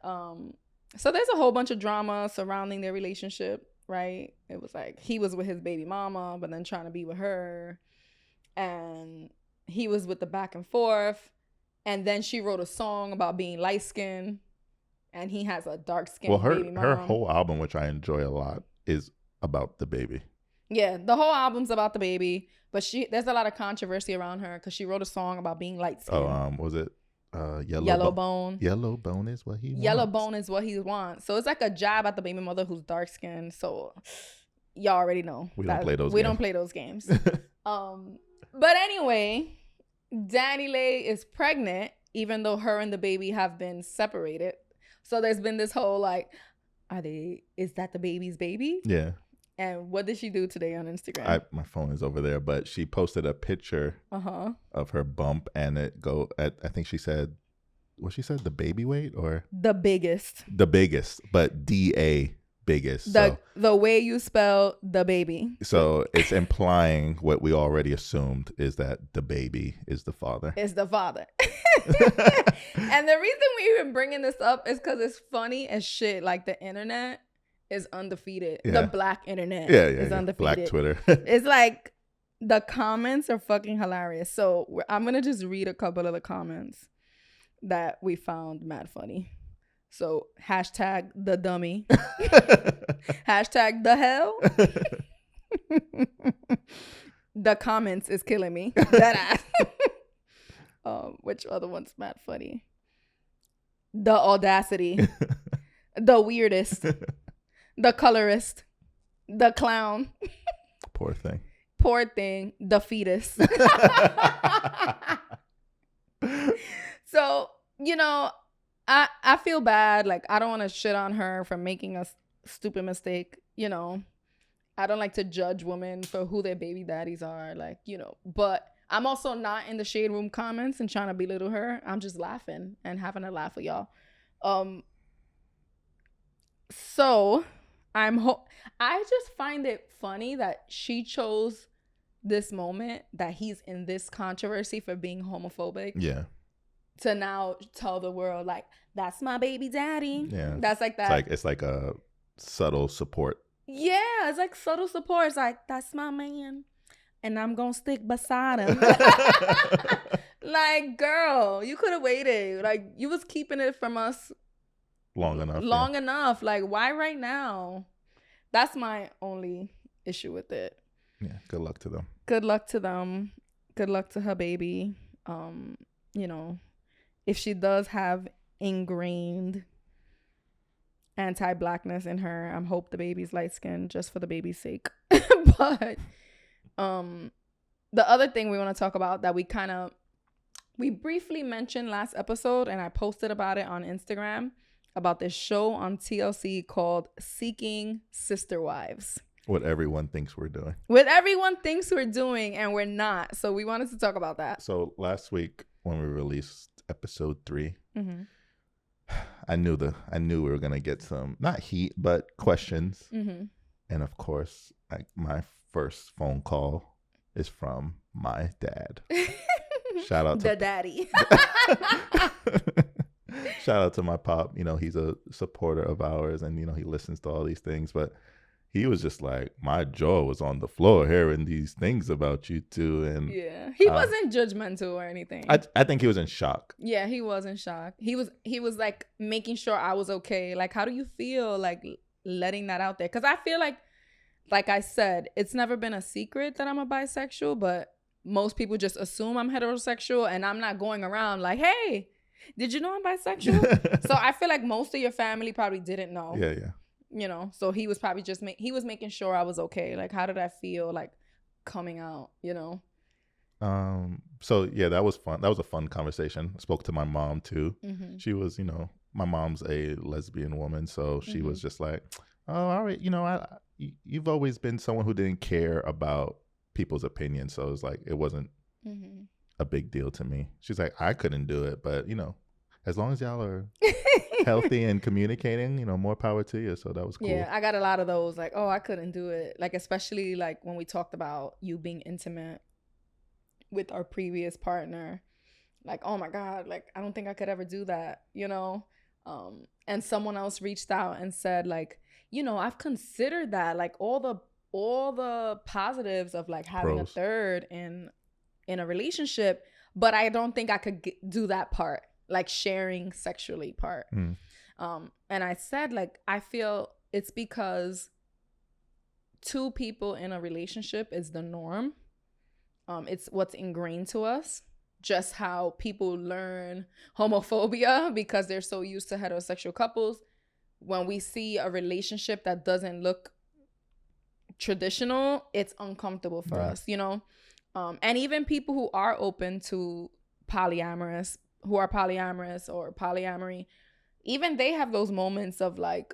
So there's a whole bunch of drama surrounding their relationship, right? It was like he was with his baby mama, but then trying to be with her, and he was with the back and forth, and then she wrote a song about being light skinned, and he has a dark skinned baby mom.
Her whole album, which I enjoy a lot, is about DaBaby.
Yeah, the whole album's about DaBaby, but there's a lot of controversy around her because she wrote a song about being light skinned.
Oh, was it
Yellow Bone?
Yellow Bone is what he wants.
Yellow Bone is what he wants. So it's like a jab at the baby mother who's dark skinned. So y'all already know.
We don't play those games.
But anyway, Danny Lay is pregnant, even though her and DaBaby have been separated. So there's been this whole like, is that DaBaby's baby?
Yeah.
And what did she do today on Instagram?
My phone is over there, but she posted a picture of her bump, and I think she said, the baby weight or
the biggest,
but DA biggest.
The way you spell DaBaby.
So it's implying what we already assumed is that DaBaby is the father.
Is the father. And the reason we even bringing this up is because it's funny as shit. Like the internet is undefeated.
Yeah.
The black internet is undefeated.
Black Twitter.
It's like the comments are fucking hilarious. So I'm going to just read a couple of the comments that we found mad funny. So hashtag the dummy. Hashtag the hell. The comments is killing me. That ass. Which other one's mad funny? The audacity. The weirdest. The colorist, the clown.
Poor thing.
The fetus. So, I feel bad. Like, I don't want to shit on her for making a stupid mistake. I don't like to judge women for who their baby daddies are. Like, but I'm also not in the shade room comments and trying to belittle her. I'm just laughing and having a laugh with y'all. So I just find it funny that she chose this moment that he's in this controversy for being homophobic.
Yeah.
To now tell the world, like, that's my baby daddy.
Yeah.
That's like that.
It's like a subtle support.
Yeah, it's like subtle support. It's like, that's my man, and I'm gonna stick beside him. Like, girl, you could have waited. Like, you was keeping it from us
long enough.
Like, why right now? That's my only issue with it.
Yeah, good luck to them.
Good luck to them. Good luck to her baby. If she does have ingrained anti-blackness in her, I hope the baby's light skinned just for the baby's sake. But the other thing we want to talk about that we briefly mentioned last episode, and I posted about it on Instagram, about this show on TLC called Seeking Sister Wives.
What everyone thinks we're doing.
And we're not. So we wanted to talk about that.
So last week when we released episode 3.
Mm-hmm.
I knew we were gonna get some, not heat, but questions.
Mm-hmm.
And of course, my first phone call is from my dad. Shout out to
the daddy.
Shout out to my pop. You know, he's a supporter of ours, and you know, he listens to all these things. But he was just like, my jaw was on the floor hearing these things about you two. And
yeah, he wasn't judgmental or anything.
I think he was in shock.
Yeah, he was in shock. He was like making sure I was okay. Like, how do you feel like letting that out there? Because I feel like I said, it's never been a secret that I'm a bisexual, but most people just assume I'm heterosexual, and I'm not going around like, hey, did you know I'm bisexual? So I feel like most of your family probably didn't know.
Yeah.
You know, so he was probably just he was making sure I was okay. Like, how did I feel like coming out, you know?
So yeah, that was fun. That was a fun conversation. I spoke to my mom too.
Mm-hmm.
She was, you know, my mom's a lesbian woman, so she was just like, oh, all right, you know, you've always been someone who didn't care about people's opinions, so it was like, it wasn't a big deal to me. She's like, I couldn't do it, but you know, as long as y'all are healthy and communicating, you know, more power to you. So that was cool.
Yeah, I got a lot of those, like, oh, I couldn't do it. Like, especially like when we talked about you being intimate with our previous partner. Like, oh my God, like, I don't think I could ever do that, you know? And someone else reached out and said, like, you know, I've considered that, like, all the positives of like having
Pros.
a third in a relationship, but I don't think I could do that part, like sharing sexually part. And I said, like, I feel it's because 2 people in a relationship is the norm. It's what's ingrained to us, just how people learn homophobia because they're so used to heterosexual couples. When we see a relationship that doesn't look traditional, it's uncomfortable for us, you know? And even people who are open to polyamorous or polyamory, even they have those moments of like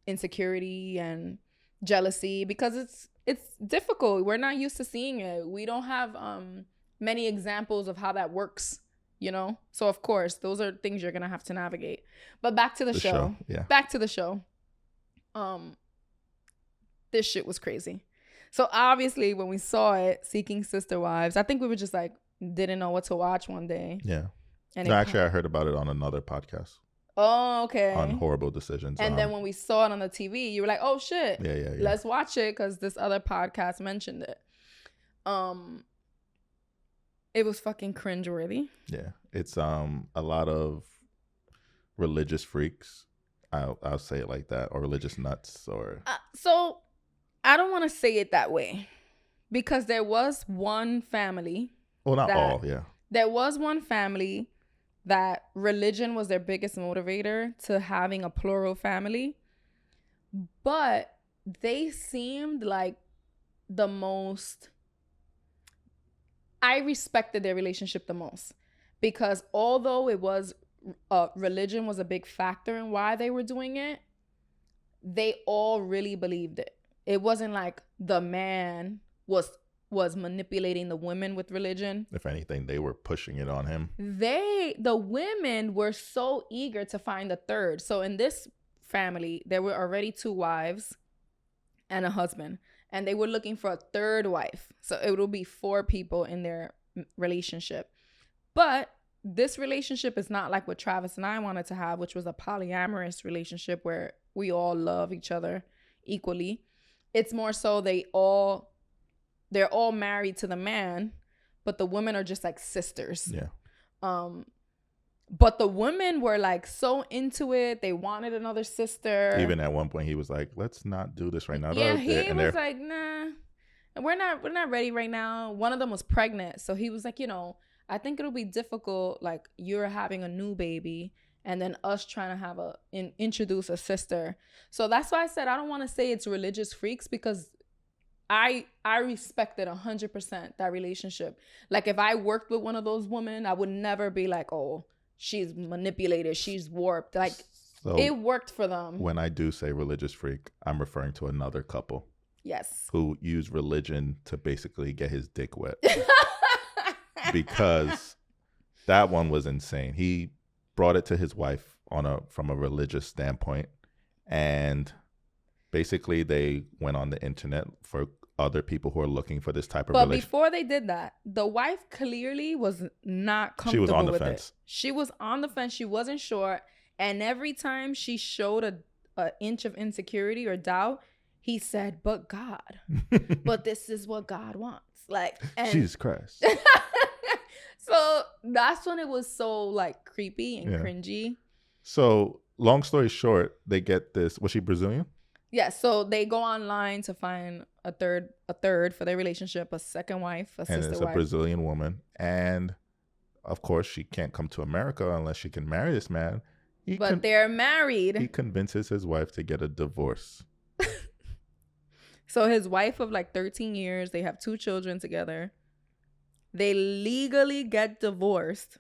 insecurity and jealousy because it's difficult. We're not used to seeing it. We don't have many examples of how that works, you know? So of course, those are things you're gonna have to navigate. But back to the show.
Yeah.
Back to the show. This shit was crazy. So obviously when we saw it, Seeking Sister Wives, I think we were just like, didn't know what to watch one day.
Yeah.
And
no, actually, I heard about it on another podcast.
Oh, okay.
On horrible decisions.
And then when we saw it on the TV, you were like, oh shit.
Yeah.
Let's watch it because this other podcast mentioned it. It was fucking cringeworthy.
Yeah. It's a lot of religious freaks. I'll say it like that, or religious nuts, or
so I don't want to say it that way because there was one family.
Well, not all, yeah.
There was one family that religion was their biggest motivator to having a plural family, but they seemed like the most. I respected their relationship the most because although it was religion was a big factor in why they were doing it, they all really believed it. It wasn't like the man was manipulating the women with religion.
If anything, they were pushing it on him.
The women were so eager to find a third. So in this family, there were already 2 wives and a husband, and they were looking for a third wife. So it will be 4 people in their relationship. But this relationship is not like what Travis and I wanted to have, which was a polyamorous relationship where we all love each other equally. It's more so they're all married to the man, but the women are just like sisters.
Yeah.
But the women were like so into it. They wanted another sister.
Even at one point, he was like, "Let's not do this right now."
Yeah, he was like, "Nah, we're not ready right now." One of them was pregnant, so he was like, "You know, I think it'll be difficult. Like you're having a new baby, and then us trying to introduce a sister." So that's why I said I don't want to say it's religious freaks because I respected 100% that relationship. Like if I worked with one of those women, I would never be like, "Oh, she's manipulated, she's warped." Like so it worked for them.
When I do say religious freak, I'm referring to another couple.
Yes.
Who used religion to basically get his dick wet. Because That one was insane. He brought it to his wife from a religious standpoint, and basically they went on the internet for other people who are looking for this type of
But
relationship.
before they did that, the wife clearly was not comfortable
She was on the
with
fence.
it. She was on the fence. She wasn't sure. And every time she showed a inch of insecurity or doubt, he said, but God. But this is what God wants. Like, and
Jesus Christ.
so that's when it was so like creepy and cringy.
So long story short, they get this. Was she Brazilian?
Yeah, so they go online to find a third for their relationship, a second wife, a sister wife.
And it's a Brazilian woman. And of course, she can't come to America unless she can marry this man.
But they're married.
He convinces his wife to get a divorce.
So his wife of like 13 years, they have 2 children together. They legally get divorced.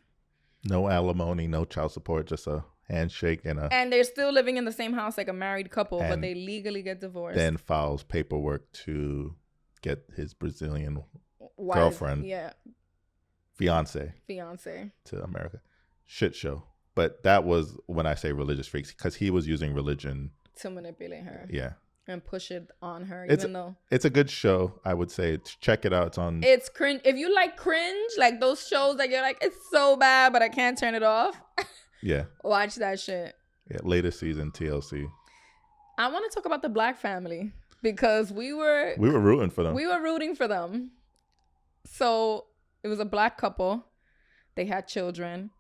No alimony, no child support, just a handshake and
they're still living in the same house like a married couple, but
and
they legally get divorced.
Then files paperwork to get his Brazilian girlfriend, fiance to America. Shit show. But that was when I say religious freaks, because he was using religion
to manipulate her.
Yeah.
And push it on her,
even
though
it's a good show. I would say check it out.
It's cringe. If you like cringe, like those shows that you're like, it's so bad, but I can't turn it off.
Yeah.
Watch that shit.
Yeah. Latest season TLC.
I want to talk about the Black family because we were
rooting for them.
We were rooting for them. So it was a Black couple. They had children.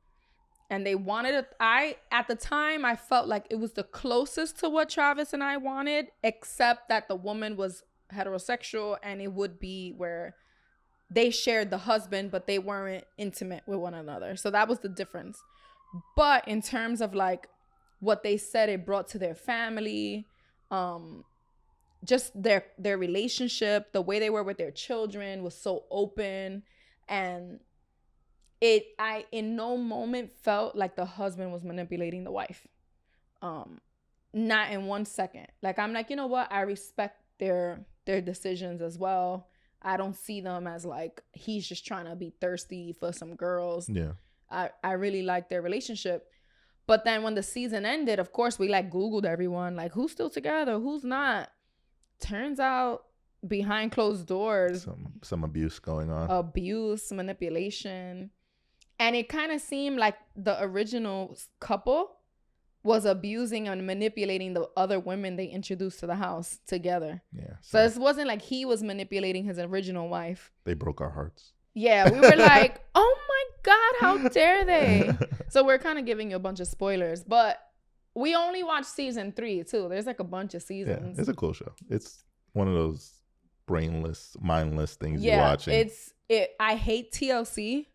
And they wanted it. At the time, I felt like it was the closest to what Travis and I wanted, except that the woman was heterosexual and it would be where they shared the husband, but they weren't intimate with one another. So that was the difference. But in terms of like what they said it brought to their family, just their relationship, the way they were with their children was so open, and I in no moment felt like the husband was manipulating the wife. Not in 1 second. Like, I'm like, you know what? I respect their decisions as well. I don't see them as like, he's just trying to be thirsty for some girls.
Yeah.
I really like their relationship. But then when the season ended, of course, we like Googled everyone, like who's still together, who's not. Turns out behind closed doors,
some abuse going on.
Abuse, manipulation. And it kind of seemed like the original couple was abusing and manipulating the other women they introduced to the house together.
Yeah.
So it wasn't like he was manipulating his original wife.
They broke our hearts.
Yeah, we were like, oh my God, how dare they? So we're kind of giving you a bunch of spoilers, but we only watched season 3 too. There's like a bunch of seasons.
Yeah, it's a cool show. It's one of those brainless, mindless things you're watching.
I hate TLC.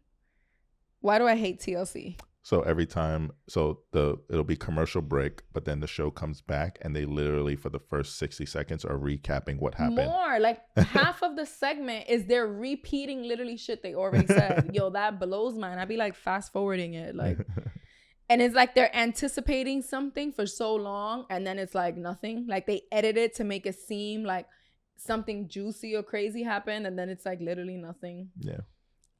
Why do I hate TLC?
So every time, it'll be commercial break, but then the show comes back and they literally for the first 60 seconds are recapping what happened.
More, like half of the segment is they're repeating literally shit they already said. Yo, that blows mine. I'd be like fast forwarding it. Like, and it's like they're anticipating something for so long and then it's like nothing. Like they edit it to make it seem like something juicy or crazy happened and then it's like literally nothing.
Yeah.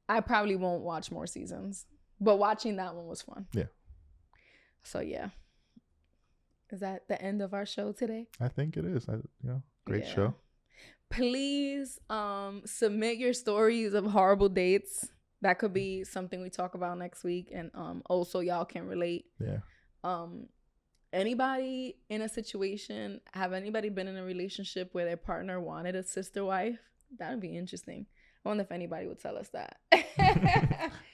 I
probably won't watch more seasons. But watching that one was fun.
Yeah. So,
yeah. Is that the end of our show today?
I think it is. Great show.
Please submit your stories of horrible dates. That could be something we talk about next week. And also y'all can relate.
Yeah.
Anybody in a situation, have anybody been in a relationship where their partner wanted a sister wife? That would be interesting. I wonder if anybody would tell us that.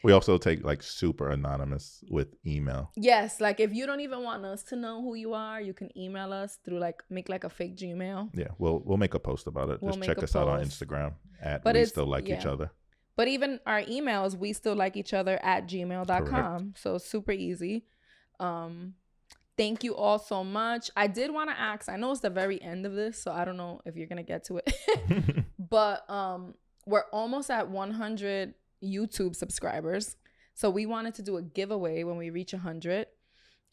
We also take like super anonymous with email.
Yes, like if you don't even want us to know who you are, you can email us through make like a fake Gmail.
Yeah, we'll make a post about it. Just check us out on Instagram at We Still Like Each Other.
But even our emails, we still like each other at gmail.com. So super easy. Thank you all so much. I did want to ask, I know it's the very end of this, so I don't know if you're gonna get to it. But we're almost at 100 YouTube subscribers. So we wanted to do a giveaway when we reach 100.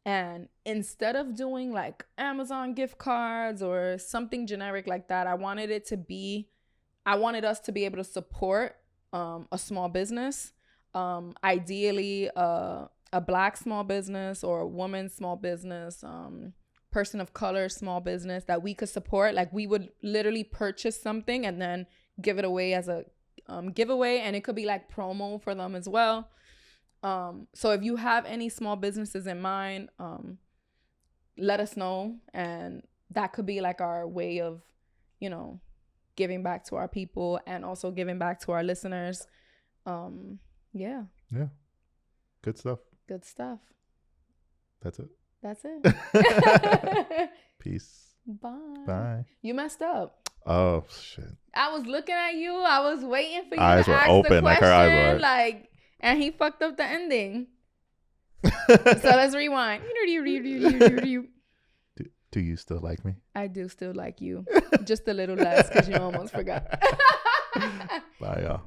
And instead of doing like Amazon gift cards or something generic like that, I wanted us to be able to support a small business. ideally a Black small business or a woman small business, person of color small business that we could support. Like we would literally purchase something and then give it away as a giveaway, and it could be like promo for them as well. So if you have any small businesses in mind, let us know, and that could be like our way of, you know, giving back to our people and also giving back to our listeners. Yeah.
Good stuff. That's it. Peace. Bye.
You messed up.
Oh shit.
I was looking at you. I was waiting for you
eyes
to
were
ask
open,
the
like
question.
her eyes were.
Like, and he fucked up the ending. So let's rewind.
Do you still like me?
I do still like you. Just a little less because you almost forgot.
Bye, y'all.